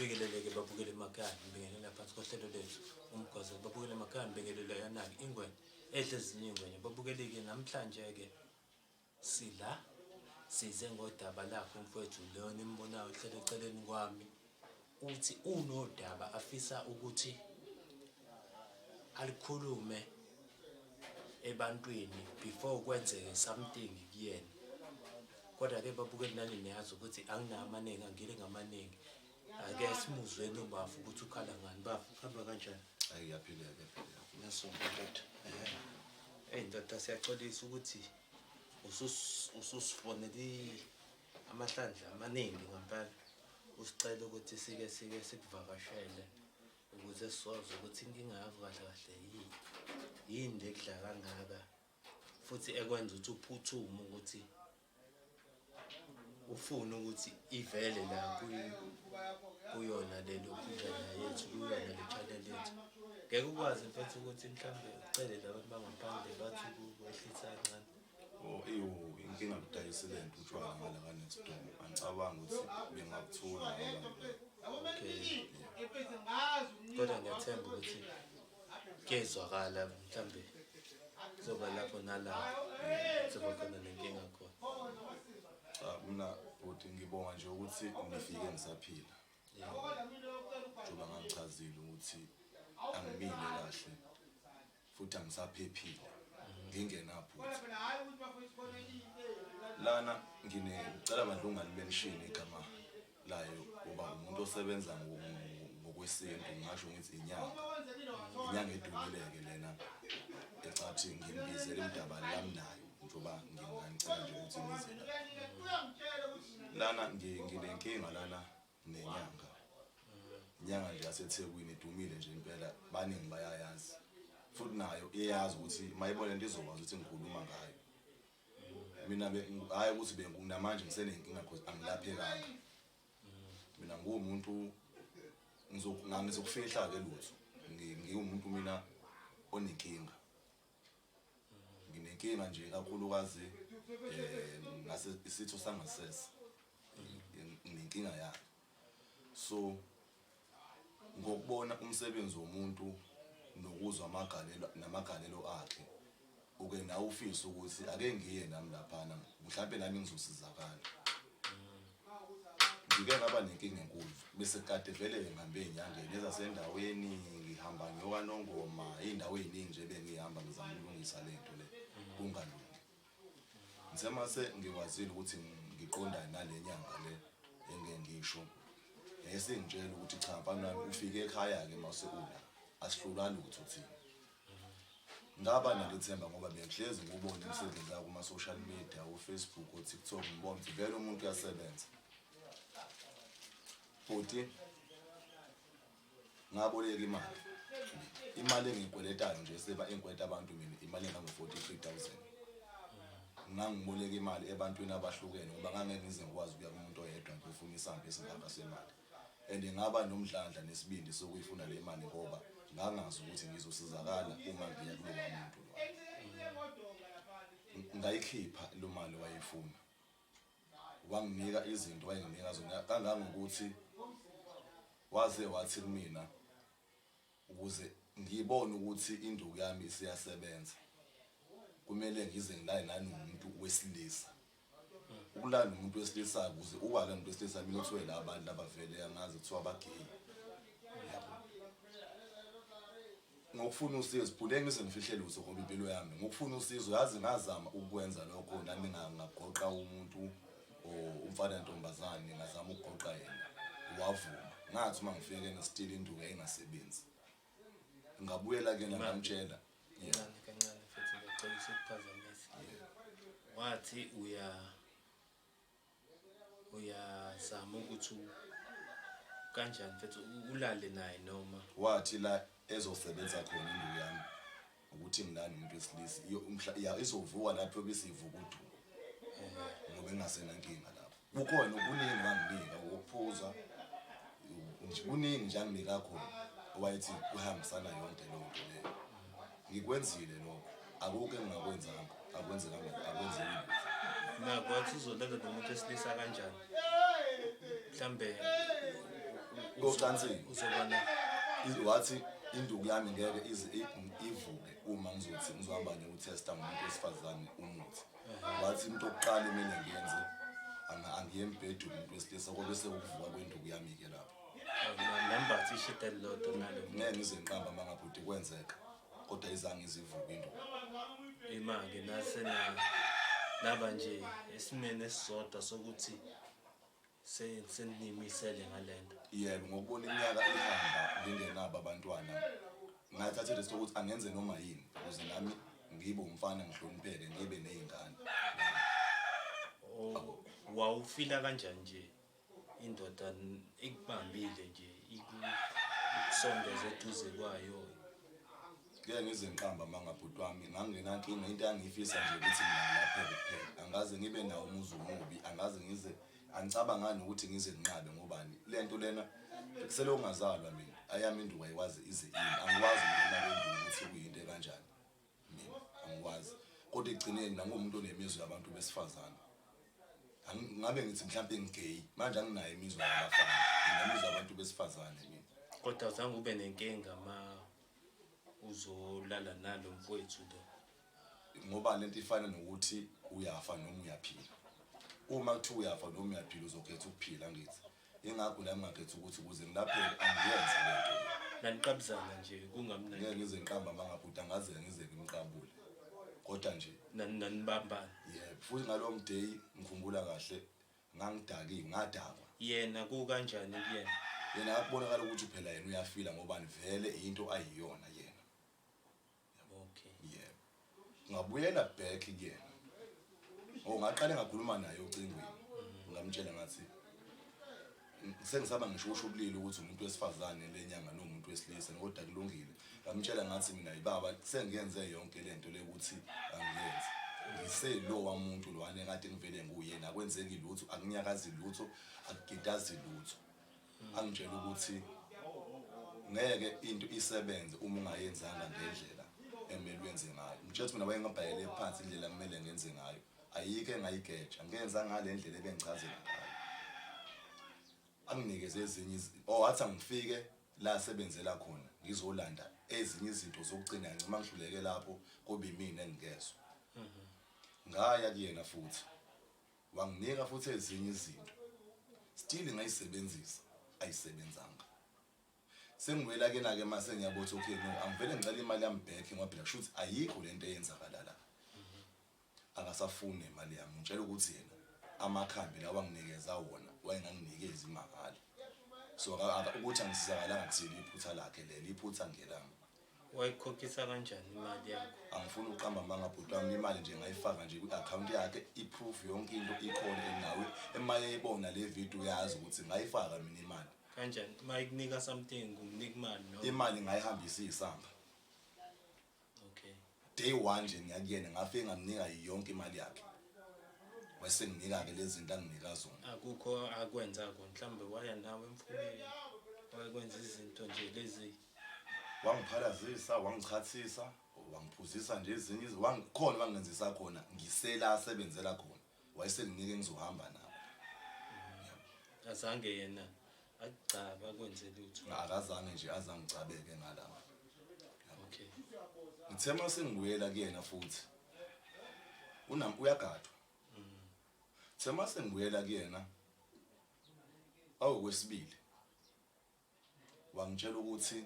Sibikeleleke babukele emakhaya ngibingelela phansi kohlelo lethu umgwazi babukele emakhaya ngibingelela yanaki ingwenya ehle ezinye ingwenya babukeleke namhlanje-ke sila size ngodaba lakho mfowethu leyo nimbonayo ehlele eceleni kwami uthi unodaba afisa ukuthi alikhulume ebantwini before kwenzeke something kuyena kodwa-ke babukeli nani niyazi ukuthi anginamaningi angile ngamaningi ake simuzweni ubafu ukuthi ukhala ngani bafu kuhamba kanjani Ayaphila nasonto ndoda siyaxolisa ukuthi ususifonele amahlandla amaningi ngempela usicela ukuthi sike sikuvakashele ukuze sizoza ukuthi inkinga yakho kahle kahle yini lekudla kangaka futhi ekwenza ukuthi uphuthume ukuthi ufuna ukuthi ivele la kuyona lelo ndlela yethu kuyona le channel yethu ngeke ukwazi mfethu ukuthi mhlambe ucele labantu bangaphandle bathi ukwehlisa kancane inkinga ngidayisele lento utshwala ngala next door angicabanga ukuthi bengakuthola kodwa ngiyathemba ukuthi kezwakala mhlambe kuzoba lapho nalapho kuzoba khona nenkinga khona mina futhi ngibonga nje ukuthi ngifike ngisaphila njengoba ngangichazile ukuthi angimile kahle futhi angisaphephile ngingenaphutha lana ngicela badlungu ngalimenshini igama layo ngoba umuntu osebenza ngokwesintu ngisho ngithi inyanga edumileke lena ecathi ngimbizele udaba lami nayo njengoba ngingicela nje ukuthi nize lana nginenkinga lana nenyanga inyanga nje yaseThekwini idumile nje impela baningi bayayazi futhi nayo iyazi ukuthi mayibona into izokwazi ukuthi ngikhuluma ngayo mina hayi ukuthi benginamanje ngisenenkinga because angilaphekanga mina ngumuntu ngizokufihla ke lutho ngiwumuntu mina onenkinga nginenkinga nje kakhulukazi ngase isitho sangasese nginenkinga yayo so ngokubona umsebenzi womuntu nokuzwa namagalelo akhe uke nawe ufisa ukuthi ake ngiye nami laphana mhlawumbe nami ngizosizakala ngike ngaba nenkinga enkulu bese kade vele ngihambe enyangeni ezasendaweni ngihamba ngiyokanongoma indawo eziningi nje bengihamba ngizama ukulungisa lento le kungalungi ngizemase ngikwazile ukuthi ngiqondane nalenyanga le engengisho esengitshela ukuthi cha mfana ufike ekhaya ke maseula asihlula lutho thina ngaba nalethemba ngoba bengihlezi ngubona umsebenzi wakho kuma social media uFacebook uTikTok ngibona ukuthi vele umuntu uyasebenza futhi ngaboleka imali engikweletayo nje seba engikweleta abantu mina imali engango-43,000 ngangiboleka imali ebantwini abahlukene ngoba ngangeke ngize ngikwazi ukuya kumuntu oyedwa ngifuna isamba esingaka semali and ngaba nomdlandla nesibindi sokuyifuna le mali ngoba ngangazi ukuthi ngizosizakala uma ngiya kulowo muntu ngayikhipha lo mali wayefuna wanginika izinto wayenginika zona kangangokuthi waze wathi kumina ukuze ngibone ukuthi induku yami isiyasebenza kumele ngize ngilale nanomuntu wesilisa ukulala nomuntu wesilisa ukuze uwala umuntu wesilisa mina uthiwe la abantu abavele angazi kuthiwa abageyi ngokufuna usizo siphule ngisengifihlele utho ngoba impilo yami ngokufuna usizo yazi ngazama ukwenza lokho nami ngagoqa umuntu umfana ntombazane ngazama ukugoqa yena wavuma ngathi uma ngifike nesitili induku engasebenzi ngabuyela ke ngamtshela kancane futhi ngicela ukuphazamisa wathi uyazama ukuthi kanjani mfethu ulale naye noma wathi la ezosebenza khona induku yami ukuthi ngilani umuntu wesilisa izovuka lapho bese ivuka udumo ngoba engasena inkinga lapho kukhona ukuningi wanginika ukuphuza kuningi nje anginika khona owayethi kuhambisana yonke lo nto leyo ngikwenzile lokho akukho engingakwenzanga akwenzekile nakwathi uzolala nomuntu wesilisa kanjani mhlambe kocansini uzobona wathi induku yami ngeke ivuke uma ngizothi ngizohamba ngiyotesta ngomuntu wesifazane umuthi wathi into yokuqala emele ngiyenze angiye embhedeni umuntu wesilisa kobe sekuvuka kwenduku yami ke lapho nambathi ishita lilodwa nalo ngeke ngizenqamba mangabhuti kwenzeka kodwa izange izivuke induku imake naba nje esimene esisodwa sokuthi senimisele ngalento yebo ngokubona iminyaka ihamba ngingenabo abantwana ngathatha leso ukuthi angenze noma yini ukuze nami ngibe umfana ngihlonipheke ngibe nezingane wawufila kanjani nje indoda ikubambile nje ikusondeze eduze kwayo ngeke ngizenqamba mangabhuti wami nganginankinga into engiyifisa nje ukuthi ngingalapheke kuphela angaze ngibe nawo umuzi omubi angaze angicabangani ukuthi ngize nqabe ngobani lento lena kusele ungazalwa mina ayami induku ayikwazi ize angikwazi mina lenduku ukuthi kuyinto kanjani mina angikwazi kodwa igcineni nangomuntu onemizwa yabantu besifazane ngabe ngithi mhlawumbe ngigay manje anginayo imizwa yabafana nginemizwa yabantu besifazane mina kodwa uzange ube nenkinga uzolala nalo mfowethu lo ngoba lento ifana nokuthi uyafa noma uyaphila uma kuthi uyafa noma uyaphila uzokhetha ukuphila ngithi ingakho la ngakhetha ukuthi ukuze ngilapheke angiyenze lento naniqabuzana nje kungamnandi ngeke ngizenqamba mangabhuda ngaze ngize ngimqabule kodwa nje nanibambana yebo futhi ngalowo day ngikhumbula kahle ngangidakiwe ngadakwa yena kukanjani kuyena yena akubonakala ukuthi phela yena uyafila ngoba vele into ayiyona yena okay yebo ngabuyela back kuyena ngaqale ngakhuluma naye ocingweni ngamtshela ngathi sengisaba ngisho ubulili ukuthi umuntu wesifazane lenyanga nomuntu wesilisa kodwa kulungile ngamtshela ngathi mina ibaba sengiyenze yonke lento le ukuthi angiyenze ngiselo wamuntu lo wane kade ngivele nguyena akwenzeki lutho akunyakazi lutho akugitazi lutho angitshela ukuthi ngeke into isebenze uma ungayenzanga ngendlela emele wenze ngayo mthetho mina wayengabhayele phansi indlela kumele ngenze ngayo ayike ngayigeja ngenza ngale ndlela ebengichazela ngayo anginikeze ezinye wathi angifike la sebenzela khona ngizolanda ezinye izinto zokugcina noma ngihluleke lapho kube yimina engingezwe ngaya kuyena futhi wanginika futhi ezinye izinto still ngayisebenzisa ayisebenzanga sengibuyela ke mase ngiyabotha okay no angivele ngicela imali yami back ngoba phela shoot ayikho lento eyenzakala la akasafune imali yami ngitshela ukuthi yena amakhambi lawa wanginikeza wona wayenganginikeza imali so ukuthi angisizakala ngakusile iphutha lakhe leli iphutha ngelami wayikhokhisa kanjani imali yakho angifuni uqamba mangabhuti wami imali nje ngayifaka nje kwi-account yakhe iproof yonke into ikhona enawe emaye ibona le video yazi ukuthi ngayifaka mina imali kanjani mayikunika something ngumnika imali no imali ngayihambisa isamba okay day 1 nje ngiyakuyena ngafike ngamnika yonke imali yakhe wase nginika ke lezi zinto anginika zona akukho akwenza ko mhlambe waya nawe emfuleni wakwenza izinto nje lezi wangiphalazisa wangichathisa wangiphuzisa nje ezinye wangikhona wangenzisa khona ngisela asebenzela khona wayesenginike ngizohamba nawe azange yena acaba kwenze lutho akazange nje azangicabeke ngalawa okay ngithema sengibuyela kuyena futhi uyagadwa thema sengibuyela kuyena awukwesibili wangitshela ukuthi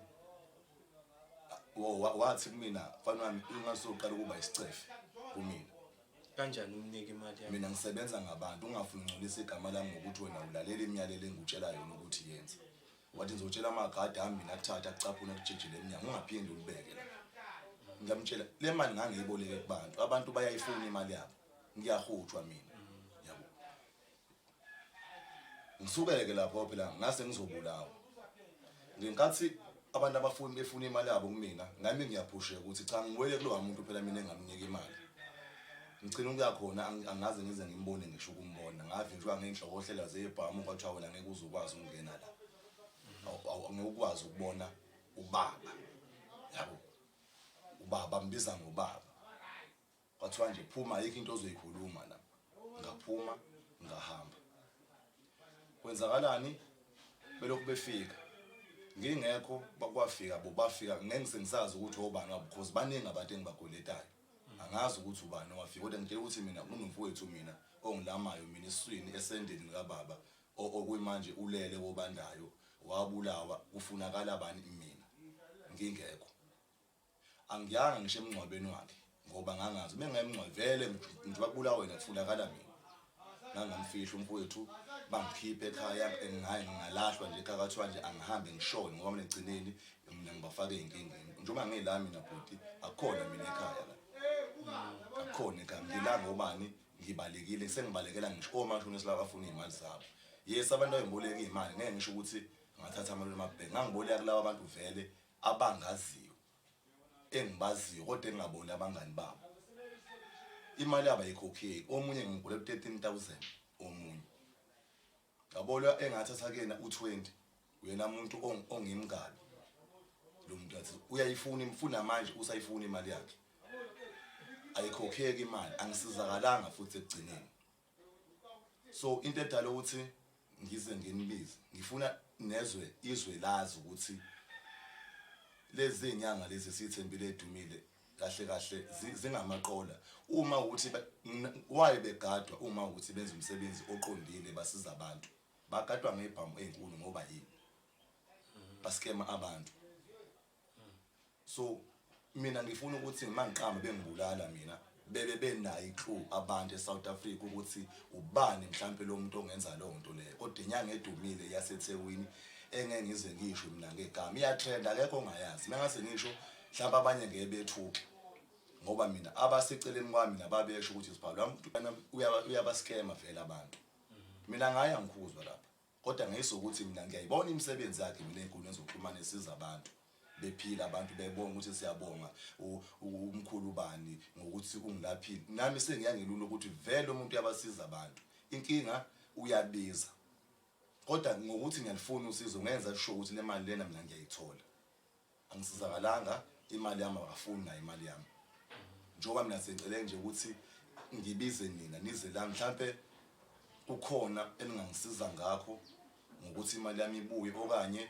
wathi kumina mfana wami ungasoqala ukuba isicefe kumina kanjani umnika imali yakho mina ngisebenza ngabantu ungafuni ngcolisa igama lami ngokuthi wena ulalela imiyalelo engikutshela yona ukuthi yenze wathi ngizotshela amagadi ami mina kuthatha kucaphuna kujejele eminyango ungaphindi ulibeke la ngamtshela le mali ngangiyiboleke kubantu abantu bayayifuna imali yabo ngiyahutshwa mina yabo ngisukeke lapho phela ngase ngizobulawa ngenkathi abantu befuna imali yabo kumina ngami ngiyaphusheka ukuthi cha ngiwele kulowa muntu phela mina engamnika imali ngicina ukuyakhona angaze ngize ngimbone ngisho ukumbona ngavinjwa ngenhlokohlela zebhamu kwathiwa wena ngeke uzokwazi ukungena la ngokwazi ukubona ubaba yabo ubaba mbiza ngobaba kwathiwa nje phuma ayikho into ozoyikhuluma la ngaphuma ngahamba kwenzakalani belokhu befika ngingekho bakwafika bobafika ngeke sengisazi ukuthi obani because baningi abantu engibagoletayo angazi ukuthi ubani owafika kodwa ngitshela ukuthi mina kunomfowethu mina ongilamayo mina esiswini esendeni kababa okuyimanje ulele kobandayo wabulawa kufunakala abani mina ngingekho angiyanga ngisho emncwabeni wakhe ngoba ngangazi bengayimncwa vele nje bakubulawa wena kufunakala mina nangamfihla umfowethu bangikhiphe ekhaya ngalahlwa nje ekhaya kathiwa nje angihambe ngishone ngoba mina egcineni mina ngibafake inkingeni njengoba ngila mina bhuti akukhona mina ekhaya la akukhona ekhaya ngila ngobani ngibalekile sengibalekela ngisho omashonisa laba bafuna izimali zabo yes abantu ayiboleka izimali ngeke ngisho ukuthi ngathatha amali emabhenki ngangiboleka kulabo abantu vele abangaziyo engibaziyo kodwa engingaboni abangani babo imali yabo ayikhokheki omunye ngiboleka 13000 omunye ngabola engathatha kena u20 uyena umuntu ongimngani lo muntu athi uyayifuna imfuna manje usayifuna imali yakhe ayikhokheki imali angisizakalanga futhi ekugcineni so into edala ukuthi ngize nginibize ngifuna nezwe izwe lazi ukuthi lezi inyanga lezi sithembile edumile kahle kahle zingamaqola uma ukuthi waye begadwa uma ukuthi benza umsebenzi oqondile basiza abantu bagadwa ngebhamu ezinkulu ngoba yini baskema abantu so mina ngifuna ukuthi mangiqhamba bengibulala mina bebe benayo iclue abantu eSouth Africa ukuthi ubani mhlambe lo muntu ongenza lo nto leyo kodwa inyanga edumile yaseThekwini engeke ngize ngisho mina ngegama iyatrend akekho ongayazi mangase ngisho mhlawumbe abanye ngeke bethuke ngoba mina abaseceleni kwami nababesho ukuthi sibhalwa uyabaskema vele abantu mina ngaya ngikhuzwa lapha kodwa ngiyise ukuthi mina ngiyayibona imisebenzi yakhe mina enkulu ezokuxhumana esiza abantu bephila abantu bebonga ukuthi siyabonga umkhulu bani ngokuthi kungilaphile nami sengiyangilula ukuthi vele umuntu uyabasiza abantu inkinga uyabiza kodwa ngokuthi ngiyalifuna usizo ngenza sure ukuthi le mali lena mina ngiyayithola angisizakalanga imali yami akafuni nayo imali yami njoba mina sengicela nje ukuthi ngibize nina nize la mhlambe ukhona eningangisiza ngakho ngokuthi imali yami ibuye okanye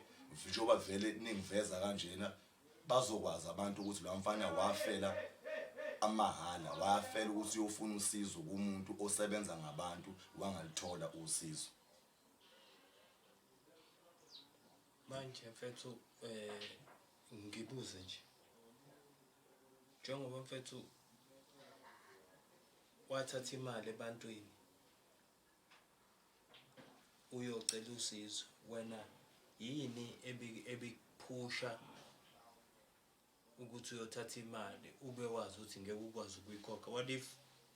njoba vele ningiveza kanjena bazokwazi abantu ukuthi lo mfana wafela amahala wafela ukuthi uyofuna usizo kumuntu osebenza ngabantu wangalithola usizo manje mfethu ngibuze nje njengoba mfethu wathatha imali ebantwini uyocela usizo wena yini ebiphusha ukuthi uyothatha imali ube wazi ukuthi ngeke ukwazi ukuyikhokha what if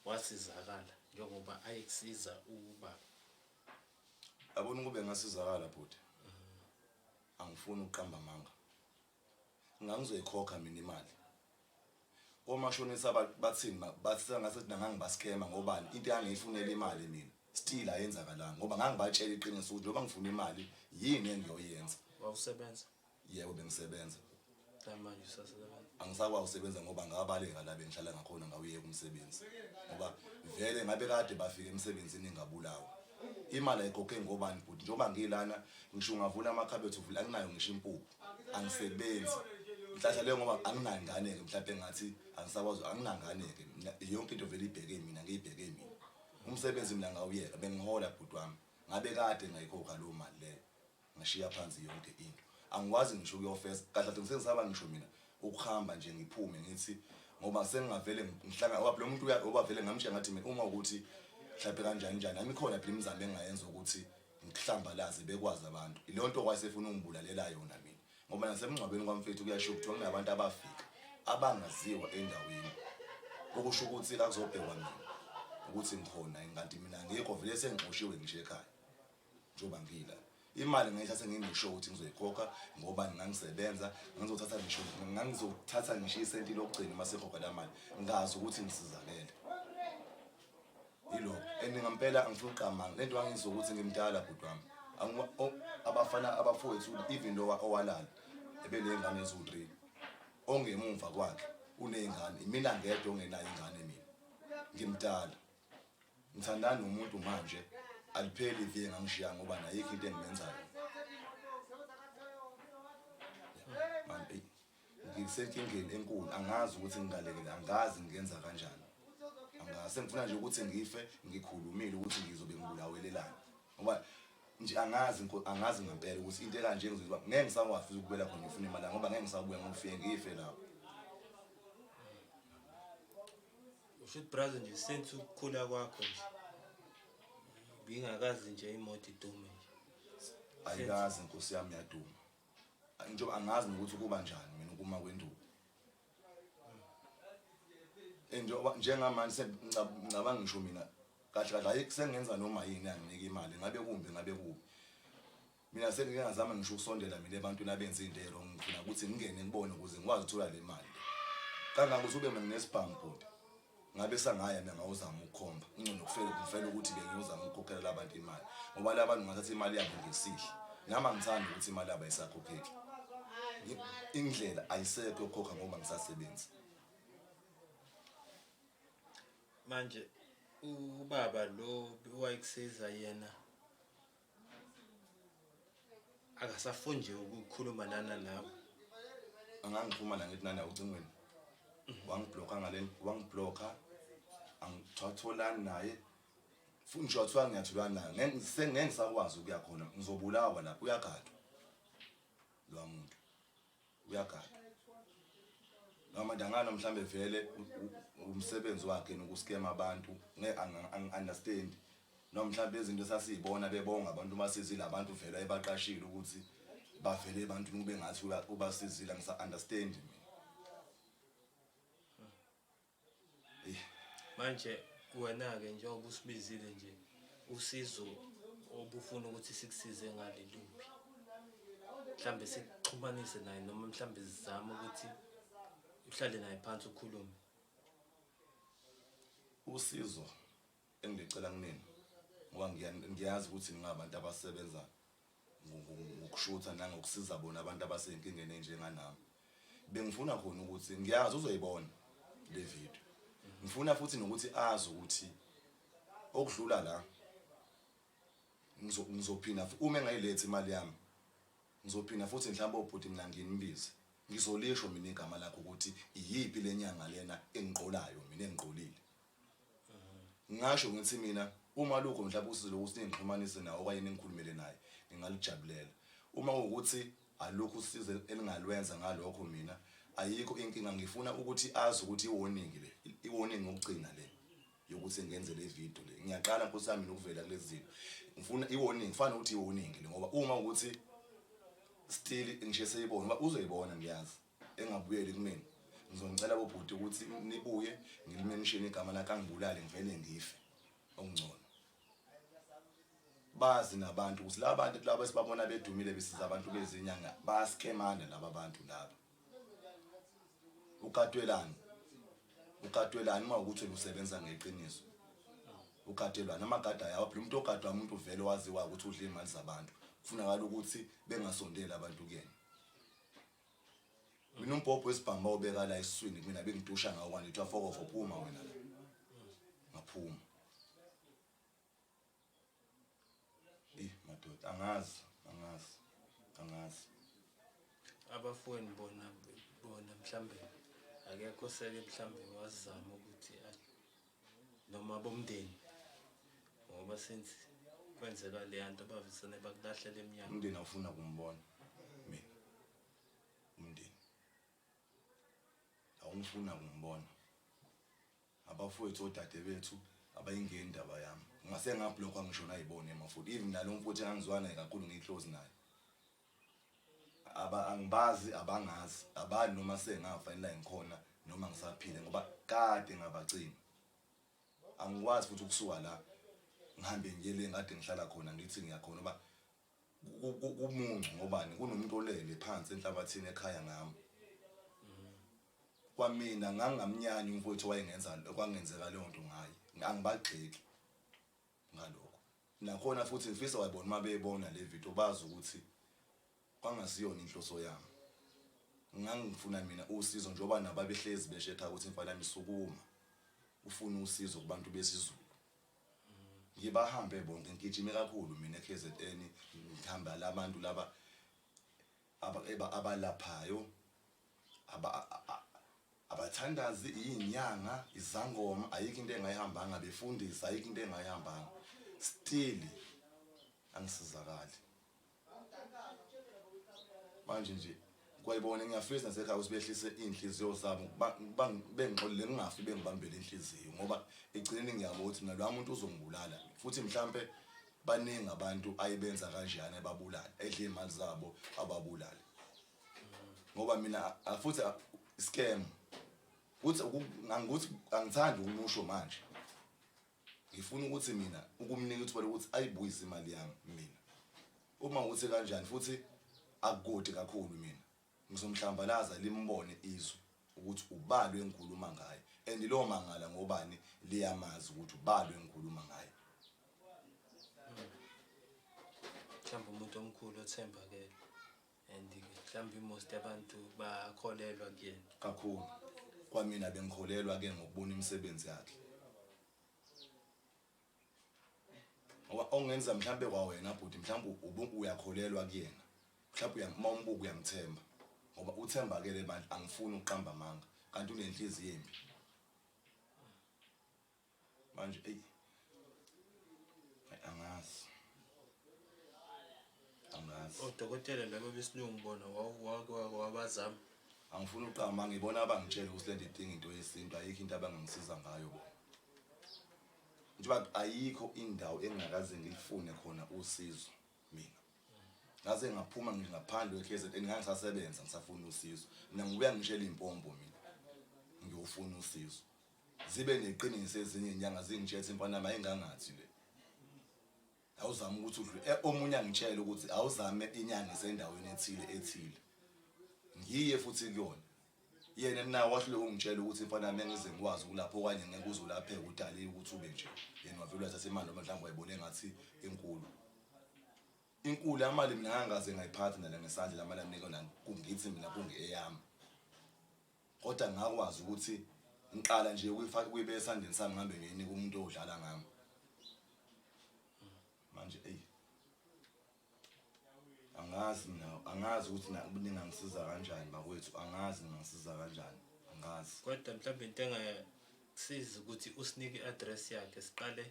wasizakala njengoba ayekusiza ubaba abona kube ngasizakala bhuti angifuni ukuqamba amanga ngangizoyikhokha mina imali omashonisa bathini bathi ngasethi nangangibaskema ngobani into yangiyifunela imali mina still ayenzakalanga ngoba ngangibatshela iqiniso ukuthi njengoba ngifuna imali yini engiyoyenza wawusebenza yebo bengisebenza manje usasebenza angisakwazi ukusebenza ngoba ngabaleka la bengihlala ngakhona ngawuyeka umsebenzi ngoba vele ngabe kade bafika emsebenzini ngabulawa imali ayikhokhe ngobani futhi njengoba ngilana ngisho ngavula amakhabethe uvula anginayo ngisho impuphu angisebenzi mhlawumbe leyo ngoba anginayo ingane ke mhlawumbe ngathi angisakwazi anginangane ke yonke into vele ibheke mina ngiyibheke mina umsebenzi mina ngawuyeka bengihola bhuti wami ngabe kade ngayikhokha lo mali leyo ngashiya phansi yonke into angikwazi ngisho ukuyofesa kahle kahle ngisaba ngisho mina ukuhamba nje ngiphume ngithi ngoba sengingavele ngihlanga lo muntu uba vele ngamtshenga ngathi mina uma ukuthi mhlawumbe kanjani njani nami khona phela imizamo engayenza ukuthi ngihlambalaze bekwazi abantu ile nto kwasefuna ungibulalela yona mina ngoba nasemngcwabeni kwamfethu kuyasho ukuthi kunabantu abafika abangaziwa endaweni okusho ukuthi la kuzobhekwa mina ukuthi ngikhona kanti mina ngikho vele sengixoshiwe ngisho ekhaya njoba ngila imali ngiyithatha ngingisho ukuthi ngizoyikhokha ngoba ngingangisebenza ngizothatha ngisho isenti lokugcina masekhokha la mali ngazi ukuthi ngisizakele yilo eningempela angifuni uqamanga lento wangizokuthi ngimdala bhuti wami abafana abafowethu even lo owalala ebelengane ezu3 ongemuva kwakhe unezingane mina ngedwa ongenayo ingane mina ngimdala ngithandana nomuntu manje alipheli ivike ngangishiya ngoba nayikho into engimenzayo ngisenkingeni enkulu angazi ukuthi ngingalekela angazi ngenza kanjani angase ngifuna nje ukuthi ngife ngikhulumile ukuthi ngizobe ngibulawelelana ngoba nje angazi ngempela ukuthi into ekanje ngizoba ngeke ngisakwazi ukubela khona ngifuna imali ngoba ngeke ngisabuya ngifike ngife lapho. Usho brother nje sense ukukhula kwakho nje bingakazi nje imoto idume nje ayikazi inkosi yami yaduma njengoba angazi ukuthi kuba njani mina ukuma kwenduku njengoba njengamanje sengicabanga ngisho mina kahle kahle ayike sengenza noma yini anginike imali ngabe kumbi ngabe kubi mina sengingazama ngisho ukusondela mina ebantwini abenza into wrong ngifuna ukuthi ngingene ngibone ukuze ngikwazi ukuthola le mali kangangokuthi ube mina nginesibhamu ngabe sangaya mina ngawuzama ukukhomba ingcono kufela ukuthi bengiyozama ukukhokhela labantu imali ngoba labantu ngathatha imali yabo ngesihle nami ngithanda ukuthi imali yabo ayisakhokheki indlela ayisekho yokukhokha ngoba ngisasebenza manje ubaba lo wayekusiza yena akasafuni nje ukukhuluma nana nawe angangiphuma la ngithi nana ucingweni wangiblocka ngaleni wangiblocka angitholani naye futhi nje wathiwa ngiyatholana naye ngeke ngisakwazi ukuya khona ngizobulawa lapho uyagadwa lo muntu uyagadwa noma ndangana mhlambe vele umsebenzi wakhe nokuskema abantu ngeke understand noma mhlambe izinto sasizibona bebonga abantu basizile abantu vele ayebaqashile ukuthi bavele abantu kube ngathi ubasizile ngisa understand manje wena ke njengoba usibizile nje usizo obufuna ukuthi sikusize ngaleluphi mhlambe sikuxhumanise naye noma mhlambe sizame ukuthi uhlale naye phansi ukhulume usizo engicela kunini ngoba ngiyazi ukuthi ningabantu abasebenza ngokushutha nangokusiza bona abantu abasenkingeni enjenganami bengifuna khona ukuthi ngiyazi uzoyibona le video ngifuna futhi nokuthi azi ukuthi okudlula la ngizophina uma engayilethi imali yami ngizophina futhi mhlawumbe ubhuti mina nginimbize ngizolisho mina igama lakho ukuthi iyipi lenyanga lena engiqolayo mina engiqolile ngisho ngithi mina uma lokho mhlawumbe usizo lokuthi ngixhumanise nawe okanye ngikhulumele naye ngingalijabulela uma ukuthi alokhu usizo elingalwenza ngalokho mina ayikho inkinga ngifuna ukuthi azi ukuthi iwarning ngokugcina le yokuthi ngenze le video le ngiyaqala nkosi yami ukuvela kulezi zinto ngifuna iwarning kufanele ukuthi iwarning le ngoba uma ukuthi still ngisho seyibona ngoba uzoyibona ngiyazi engabuyeli kumina ngizongicela bobhuti ukuthi nibuye ngilimention igama lakhe angibulale ngivele ngife okungcono bazi nabantu ukuthi labantu laba esibabona bedumile besiza abantu bezinyanga bayaskemana laba bantu laba ukatwelani uma ukuthi usebenza ngeqiniso ukatelwana amagada yawo phela umuntu ogadwa umuntu vele waziwa ukuthi udla imali zabantu kufunakala ukuthi bengasondeli abantu kuyena mina umbhobho wesibhamu bawubeka la esiswini mina bengidusha ngawo kwani lithiwa fokofo phuma wena la ngaphuma madoda angazi abafweni bona mhlambe akekho seke mhlambe wazama ukuthi noma bomndeni ngoba senze kwenzeka le nto bavisane bakulahlela eminyaka umndeni awufuna kumbona mina umndeni awufuna kumbona abafowethu odade bethu abayingeni indaba yami ngase ngabhlokwa ngisho nayibone emafuthi even nalo mfowethu engangizwana kakhulu ngiclose naye angibazi abangazi abani noma sengafanele ngikhona noma ngisaphile ngoba kade ngabagcina angikwazi futhi ukusuka la ngihambe ngiyele ngade ngihlala khona ngithi ngiyakhona ngoba kumuncu ngobani kunomuntu olele phansi enhlabathini ekhaya ngami kwamina ngangamnyanya umfowethu wayengenza kwangenzeka leyo nto ngaye angibagxeki ngalokho nakhona futhi ngifisa wayibona uma beyibona le video bazi ukuthi kwangasiyona inhloso yami ngangifuna mina usizo njoba nababehlezi beshekha ukuthi imfana yami isukuma ufuna usizo kubantu besizulu ngibahambe bonke ngigijime kakhulu mina eKZN ngihamba labantu laba abalaphayo abathandazi iyinyanga izangoma ayikho into engayihambanga befundisa ayikho into engayihambanga still angisizakali manje nje kwayibona ngiyafisa nasekhaya usibehlise inhliziyo zabo bengixolele ngingafi bengibambele inhliziyo ngoba egcineni ngiyabo ukuthi nalwa muntu uzongibulala futhi mhlambe baningi abantu ayibenza kanjani ebabulala edle imali zabo ababulala ngoba mina futhi scam futhi angithi angithandi ukusho manje ngifuna ukuthi mina ukumnika ithuba lokuthi ayibuyise imali yami mina uma uthi kanjani futhi akukode kakhulu mina ngizomhlambalaza limbone izwe ukuthi ubalwe engikhuluma ngaye and lo mangala ngobani liyamazi ukuthi ubalwe engikhuluma ngaye mhlawumbe umuntu omkhulu othembakele and mhlawumbe most abantu bakholelwa kuyena kakhulu kwamina bengikholelwa ke ngokubona imisebenzi yakhe ongenza mhlambe kwawena bhuti mhlambe uyakholelwa kuyena mhlambe umbuko uyamthemba ngoba uthembakele manje angifuni uqamba amanga kanti unenhliziyo embi manje angazi odokotela labo besilungu bona wabazama angifuni uqamba ngibona abangitshela ukuthi lento idinga into yesintu ayikho into abangangisiza ngayo bona njengoba ayikho indawo engakaze ngilifune khona usizo mina ngaze ngaphuma ngingaphandle weKZN ngangisasebenza ngisafuna usizo mina ngibuya ngishela impombo mina ngiyofuna usizo zibe neqiniso ezinye inyanga zingitshethe imfana mayingangathi le awuzama ukuthi udlule omunye angitshela ukuthi awuzame inyanga esendaweni ethile ngiye futhi kuyona yena nawe wahlule ungitshela ukuthi imfana mengize ngikwazi ukulapha okanye ngeke uzulapheka udalile ukuthi ube nje yena wavela wathatha imali noma mhlawumbe wayibone ngathi inkulu amali mina ngangaze ngayiphatha nala ngesandla lamali anikona kungithi mina kungeyami kodwa ngakwazi ukuthi ngiqala nje ukuyibeka esandleni sami ngihambe ngiyinika umuntu odlala ngami manje angazi ukuthi ningangisiza kanjani bakwethu angazi ngingasiza kanjani angazi kodwa mhlawumbe into engasiza ukuthi usinike i-address yakhe siqale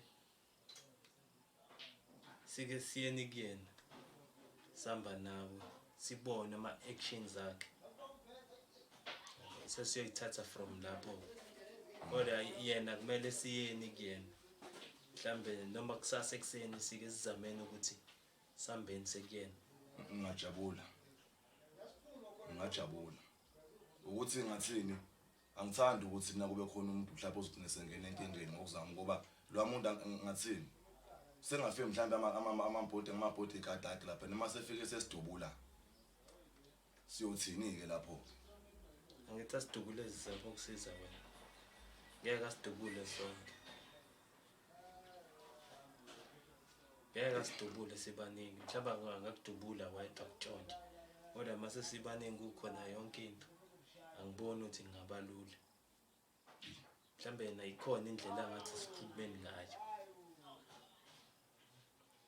sike siyeni kuyena samba nawe sibone ama-actions akhe sesiyoyithatha from lapho kodwa yena kumele siyeni kuyena mhlambe noma kusasa ekuseni sike sizameni ukuthi sambeni sekuyena ngingajabula ukuthi ngathini angithandi ukuthi mina kube khona umuntu mhlawumbe ozogcina sengena enkingeni ngokuzama ngoba lo muntu ngathini sengafike mhlawumbe amabhodi ekadaki lapha noma sefike sesidubula siyothini ke lapho angithi asidubule zizakho ukusiza wena ngeke asidubule sonke ngeke asidubule sibaningi mhlawumbe angakudubula wedwa kutshonke kodwa mase sibaningi kukhona yonke into angiboni ukuthi ngingaba lula mhlawumbe yena ikhona indlela angathi sikhulumeni ngayo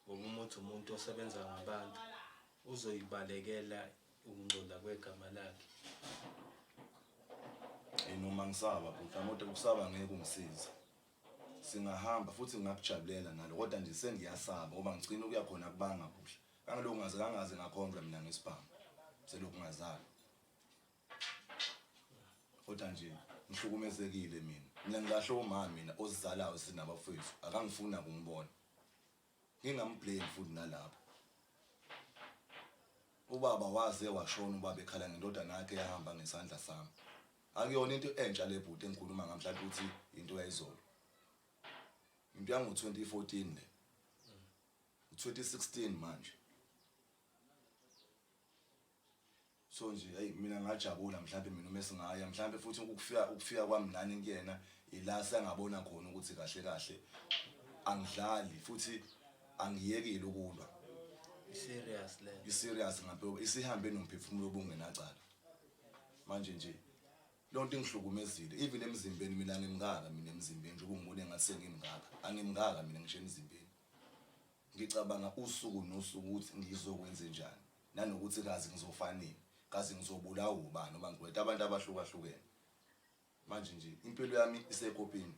ngoba umuntu osebenza ngabantu uzoyibalekela ukungcola kwegama lakhe noma ngisaba futhi ukusaba ngeke ungisize singahamba futhi ngingakujabulela nalo kodwa nje sengiyasaba ngoba ngicina ukuya khona kubanga kuhle kangaloko ngaze ngakhonjwa mina ngesibhamu selokhu ngazali kodwa nje ngihlukumezekile mina ngilahle umama mina ozizalayo sinabafethu akangifuna kungibona ngingamblame futhi nalapho ubaba waze washona ubaba ekhala ngindodana yakhe yahamba ngesandla sami akuyona into entsha le bhuti engikhuluma ngamhlanje ukuthi into yayizolo into yango 2014 le 2016 manje so nje mina ngajabula mhlawumbe mina uma singaya mhlawumbe futhi ukufika kwami nani kuyena ila sengabona khona ukuthi kahle angidlali futhi angiyekile ukulwa serious ngabe isihambe nomphefumulo obungenacala manje nje lonto ingihlukumezile even emzimbeni mina ngimngaka mina emzimbeni nje ubungibone ngathi sengimngaka angimngaka mina ngisho emzimbeni ngicabanga usuku nosuku ukuthi ngizokwenza njani nanokuthi kazi ngizofanele kazi ngizobulawa ubani noma ngigweta abantu abahlukahlukene manje nje impilo yami isekopini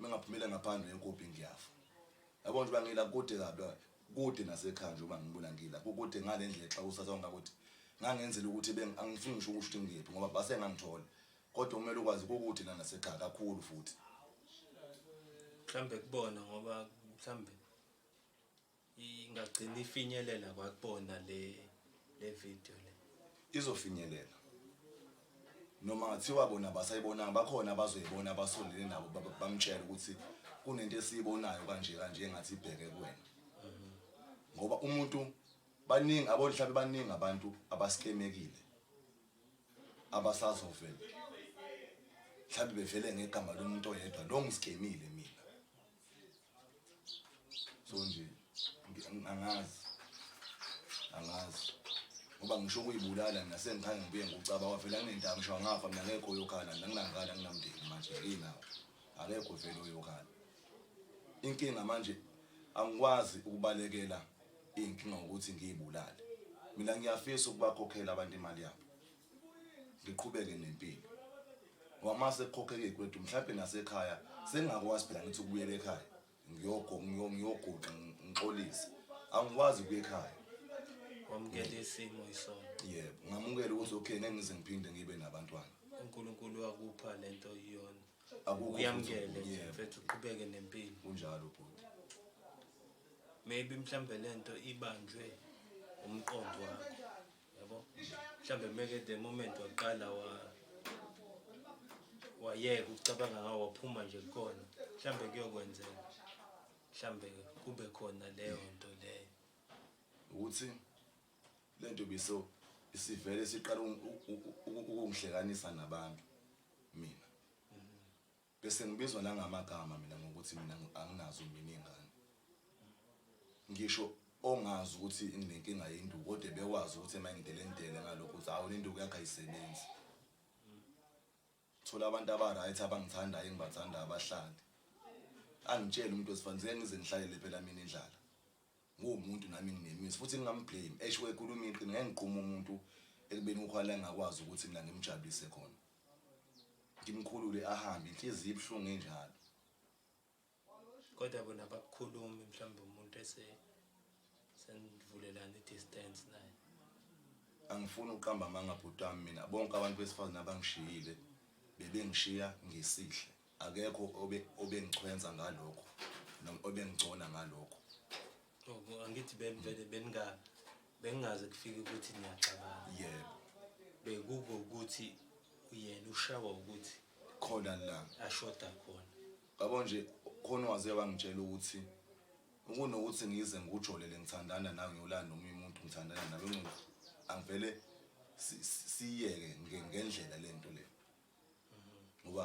mengaphumela ngaphandle yenkopini ngiyafa yabo nje bangila kude kabi kude nasekhaya nje uma ngibona ngila kude ngalendlela xa usatha ngakuthi ngangenzela ukuthi angifuni ngisho ukuthi ngiyephi ngoba base ngangithola kodwa kumele ukwazi ukuthi nasekhaya kakhulu futhi mhlambe kubona ngoba mhlambe ingagcina ifinyelela kwakubona le video le izofinyelela noma ngathiwa bona basayibona bakhona abazoyibona abasondele nabo bamtshela ukuthi kunento esiyibonayo kanje engathi ibheke kuwena ngoba umuntu baningi abonhlabe baningi abantu abaskemekile abasazovela mhlawumbe bevele ngegama lomuntu oyedwa lo ngiskemile mina so nje angazi ngoba ngisho kuyibulala mina sengikhaya ngibuye ngicaba wavela kunendawo ngisho ngafa mina ngekho yokhala nginangala nginamndeni manje inawo akekho vele oyokhala inkinga manje angikwazi ukubalekela inkinga ukuthi ngiyibulale mina ngiyafisa ukubakhokhela abantu imali yabo ngiqhubeke nempilo wamase ekhokheke ikwethu mhlawumbe nasekhaya sengakwazi phela ngithi ukubuyela ekhaya ngiyogoqa ngixolise angikwazi ukuya ekhaya wamukela isimo isona yebo ngamukela ukuthi okay ngeke ngize ngiphinde ngibe nabantwana uNkulunkulu wakupha lento iyona akukho uyamukele mfethu uqhubeke nempilo kunjalo bhuti maybe mhlambe lento ibanjwe umqondo wakho yabo mhlambe meke the moment waqala wayeka ucabanga ngawo waphuma nje khona mhlambe kuyokwenzeka mhlambe kube khona leyo nto leyo ukuthi lento biso isivele siqala ukungihlekanisa nabantu mina bese ngibizwa la ngamagama mina ngokuthi mina anginazo mina ingane ngisho ongazi ukuthi inenkinga yenduku kodwa bekwazi ukuthi mayingidelendele ngalokho ukuthi awu lento yakhe ayisebenzi thola abantu aba-right abangithandayo engibathanda abahlali angitshela umuntu wesifanele ngize ngihlalele phela mina indlala ngumuntu nami nginemisi futhi ngingamblame esho ekhuluma iqini ngeke ngiqhuma umuntu ekubeni ukhwala engakwazi ukuthi mina ngimjabulise khona ngimkhulule ahambe inhliziyo ibhlungu enjalo kodwa bona bakukhulumi mhlawumbe umuntu senivulelana i-distance naye angifuni ukuqamba amangabhutami mina bonke abantu besifazane abangishiyile bebengishiya ngesihle akekho obengichwenza ngalokho noma obengigcona ngalokho angithi bevele bengaze kufike ukuthi niyacabana yebo bekuko ukuthi yena ushawa ukuthi khona la ashoda khona yabo nje khona waze wangitshela ukuthi ukunokuthi ngize ngikujolele ngithandana nawe ngiyolanda omunye umuntu ngithandana nawe angivele siyeke ngendlela lento le ngoba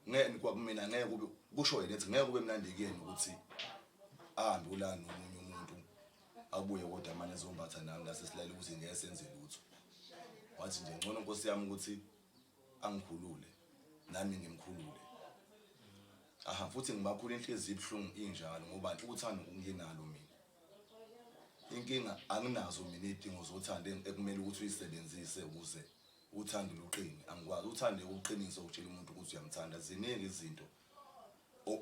ngeke kwakumina ngeke kube kusho yena ethi ngeke kube mnandi kuyena ukuthi ahambe ulana omunye umuntu abuye kodwa manje ezombatha nami lasesilale ukuthi ngeke senze lutho wathi nje ngcono Nkosi yami ukuthi angikhulule nami ngimkhulule futhi ngibakhulu inhliziyo ibhlungu injalo ngoba uthando nginalo mina inkinga anginazo mina idingo zothando ekumele ukuthi uyisebenzise ukuze uthando luqine angikwazi uthande uqinise ukutshela umuntu ukuthi uyamthanda ziningi izinto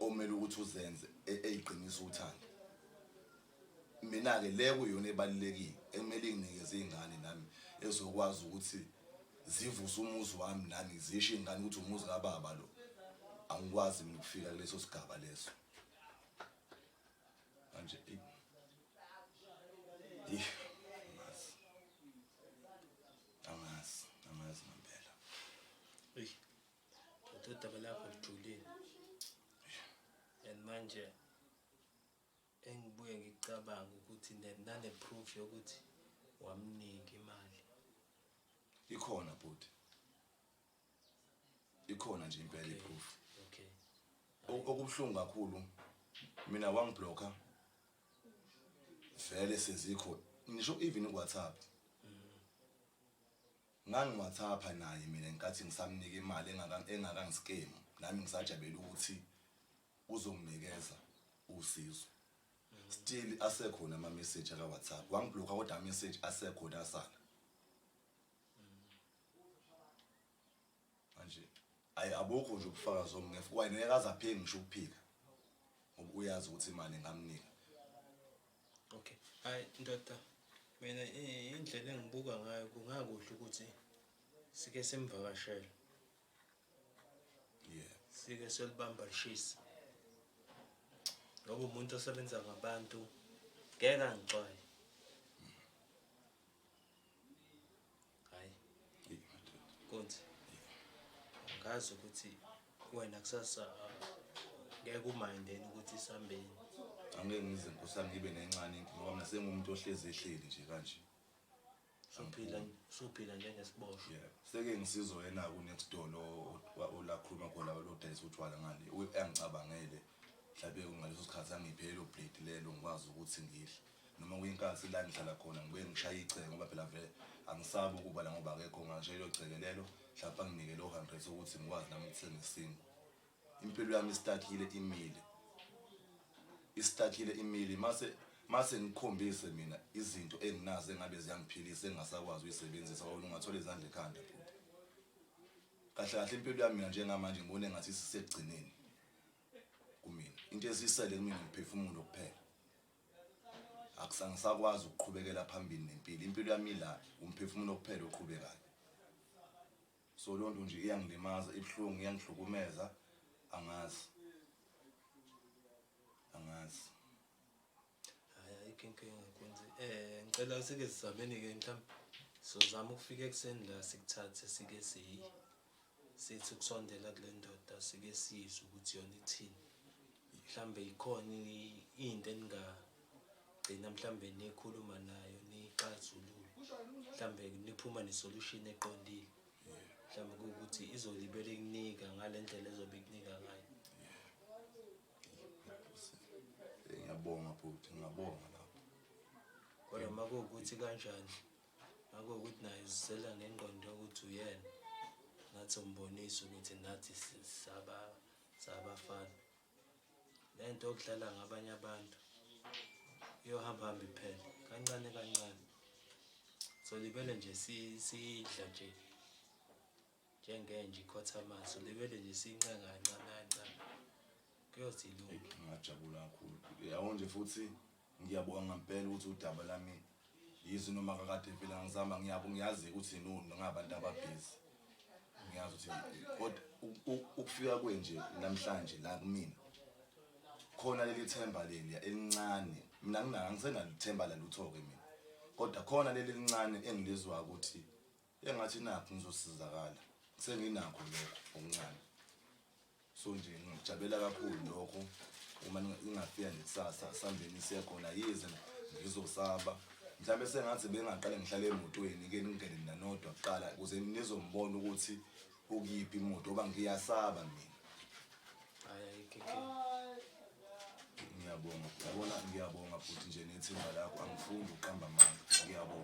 omele ukuthi uzenze eyiqinisa uthando mina ke le kuyona ebalekile ekumele nginikeze izingane nami ezokwazi ukuthi zivuse umuzi wami nami zisho ingane ukuthi umuzi kababa lo angikwazi mina ukufika kuleso sigaba leso manje amazi ngempela udaba lakho lijulile and manje engibuye ngicabanga ukuthi nane proof yokuthi wamnika imali ikhona bhuti ikhona nje impela iproof okay okubhlungu kakhulu mina wangiblocker vele sezikho ngisho even ku-WhatsApp ngangi-WhatsApp naye mina ngenkathi ngisamnika imali engakangiskemu nami ngisajabela ukuthi uzonginikeza usizo still asekhona ama-message aka-WhatsApp wangiblocker kodwa ama-message asekhona asala abukho nje ubufakazi omngefa wayengeke aze aphike ngisho ukuphika ngoba uyazi ukuthi imali ngamnika. Okay, hayi ndoda, mina indlela engibuka ngayo kungakuhle ukuthi sike simvakashele, sike solibamba lishisa, ngoba umuntu osebenza ngabantu ngeke angicwaye. Hayi konke ngazi ukuthi wena kusasa ngeke umindeni ukuthi sihambeni. Angeke ngize nkosana ngibe nencane inkinga ngoba mina sengumuntu ohlezi ehleli nje kanje. Suphila njengesiboshwa. Seke ngisizo yena ku next door la khuluma khona lo dayisa utshwala ngale uyangicabangele mhlawumbe ngaleso sikhathi angiphe lo plate lelo ngikwazi ukuthi ngidle noma kuyinkathi la ngihlala khona ngibuye ngishaya iceke ngoba phela vele angisabi ukuba la ngoba akekho nganje lo ceke lelo mhlawumbe anginike lo 100 ukuthi ngikwazi nami ukuthenga isingo. Impilo yami istakile imili mase ngikhombise mina izinto enginazo engabe ziyangiphilisa engasakwazi uyisebenzisa wona ungathola izandla ekhanda futhi. Kahle kahle impilo yami mina njengamanje ngibone ngathi isisegcineni kumina. Into esisele kimi ngiphefumulo kuphela. Akusangisakwazi ukuqhubekela phambili nempilo. Impilo yami la umphefumulo kuphela oqhubekayo. So lonto nje iyangilimaza ibhlungu iyangihlukumeza angazi. Inkinga ngakwenzi ngicela sike sizameni ke mhlawumbe sizama ukufika ekseni la sikuthathe sike sithi kusondela kule ndoda sike sizwe ukuthi yona ithini. Mhlawumbe ikhona into eningagcina mhlawumbe nikhuluma nayo nixazulule, mhlawumbe niphuma nesolution eqondile, mhlawumbe ukuthi izolibele ikunika ngale ndlela ezobe ikunika ngayo. Ngiyabonga futhi ngiyabonga lapho. Kodwa makuwukuthi kanjani, makuwukuthi naye uzisela ngengqondo yokuthi uyena, nathi umbonisa ukuthi nathi sabafana. Le nto yokudlala ngabanye abantu iyohamba iphele kancane kancane. Solibele nje sidla nje njengenje ikhothamasi, solibele nje siyincenga kancane kuyothi ilungu. Ngiyajabula kakhulu. Yabo nje futhi ngiyabonga ngempela ukuthi udaba lami yizo noma kakade phela ngizama ngiyazi ukuthi ngabantu ababhizi. Ngiyazi ukuthi kodwa ukufika kwenje namhlanje la kumina khona leli themba leli elincane. Mina ngisengalithemba la lutho ke mina. Kodwa khona leli lincane engilizwa ukuthi engathi nakho ngizosizakala. Senginakho lokho okuncane. So nje ngijabula kakhulu lokho uma ngingafika ngekusasa sambeni siya khona yize ngizosaba mhlawumbe sengathi bengaqala ngihlale emotweni ke ngingene mina nodwa kuqala ukuze nizombona ukuthi ukuyiphi imoto ngoba ngiyasaba mina. Hayi ngiyabonga futhi nje nethemba lakho angifundi uqamba amanga. Ngiyabonga.